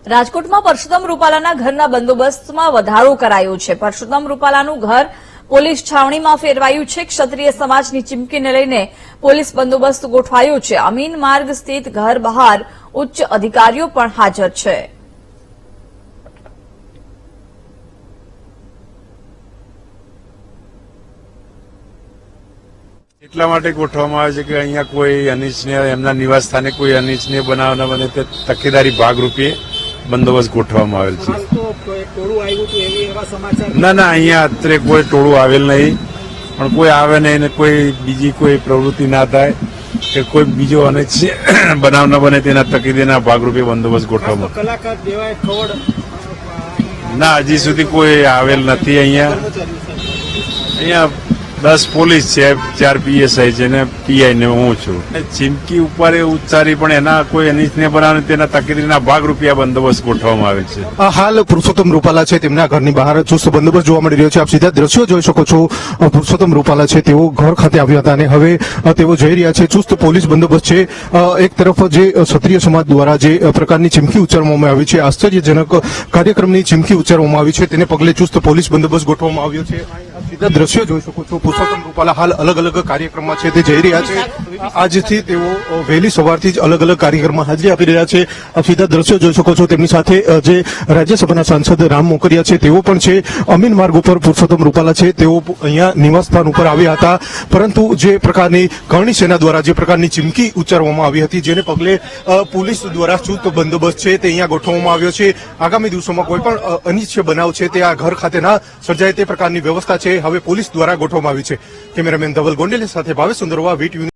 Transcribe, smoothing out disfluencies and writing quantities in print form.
રાજકોટમાં પરસોત્તમ રૂપાલાના ઘરના બંદોબસ્તમાં વધારો કરાયો છે। પરસોત્તમ રૂપાલાનું ઘર પોલીસ છાવણીમાં ફેરવાયું છે। ક્ષત્રિય સમાજની ચીમકીને લઈને પોલીસ બંદોબસ્ત ગોઠવાયો છે। અમીન માર્ગ સ્થિત ઘર બહાર ઉચ્ચ અધિકારીઓ પણ હાજર છે। એટલા માટે ગોઠવવામાં આવે છે કે અહીંયા કોઈ અનિચ્છનીય એમના નિવાસ સ્થાને કોઈ અનિચ્છનીય બનાવ ન બને તે તકેદારી ભાગરૂપે બંદોબસ્ત ગોઠવવામાં આવેલ છે। ના અહીંયા અત્યારે કોઈ ટોળું આવેલ નહીં, પણ કોઈ આવે નહીં ને કોઈ બીજી કોઈ પ્રવૃત્તિ ના થાય કે કોઈ બીજો અનિચ્છનીય બનાવ ન બને તેના તકેદારીના ભાગરૂપે બંદોબસ્ત ગોઠવવામાં ના હજી સુધી કોઈ આવેલ નથી। અહીંયા 10 પોલીસ છે, 4 PSI છે ને PI ને હું છું। ચીમકી ઉપર ઉચ્ચારી પણ એના કોઈ અનિચ્છનીય બનાવ તેના તકેદારીના ભાગરૂપે આ બંદોબસ્ત ગોઠવવામાં આવે છે। હાલ પુરુષોત્તમ રૂપાલા છે તેમના ઘરની બહાર ચુસ્ત બંદોબસ્ત જોવા મળી રહ્યો છે। આપ સીધા દ્રશ્યો જોઈ શકો છો। પુરુષોત્તમ રૂપાલા છે તેઓ ઘર ખાતે આવ્યા હતા અને હવે તેઓ જઈ રહ્યા છે। ચુસ્ત પોલીસ બંદોબસ્ત છે। એક તરફ જે ક્ષત્રિય સમાજ દ્વારા જે પ્રકારની ચીમકી ઉચ્ચારવામાં આવી છે, આશ્ચર્યજનક કાર્યક્રમની ચીમકી ઉચ્ચારવામાં આવી છે, તેને પગલે ચુસ્ત પોલીસ બંદોબસ્ત ગોઠવવામાં આવ્યો છે। સીધા દ્રશ્યો જોઈ શકો છો। પુરુષોત્તમ રૂપાલા હાલ અલગ અલગ કાર્યક્રમમાં છે તે જઈ રહ્યા છે। આજથી તેઓ વહેલી સવારથી જ અલગ અલગ કાર્યક્રમમાં હાજરી આપી રહ્યા છે। આપ સીધા દ્રશ્યો જોઈ શકો છો। તેમની સાથે જે રાજ્યસભાના સાંસદ રામ મોકરિયા છે તેઓ પણ છે। અમીન માર્ગ ઉપર પુરુષોત્તમ રૂપાલા છે તેઓ અહીંયા નિવાસ સ્થાન ઉપર આવ્યા હતા, પરંતુ જે પ્રકારની કરણી સેના દ્વારા જે પ્રકારની ચીમકી ઉચ્ચારવામાં આવી હતી, જેને પગલે પોલીસ દ્વારા ચુસ્ત બંદોબસ્ત છે તે અહીંયા ગોઠવવામાં આવ્યો છે। આગામી દિવસોમાં કોઈ પણ અનિચ્છનીય બનાવ છે તે આ ઘર ખાતે ના સર્જાય તે પ્રકારની વ્યવસ્થા છે હવે પોલીસ દ્વારા ગોઠવવામાં આવી છે। કેમેરામેન ધવલ ગોંડેલે સાથે ભાવેશ સુંદરવા, VTV।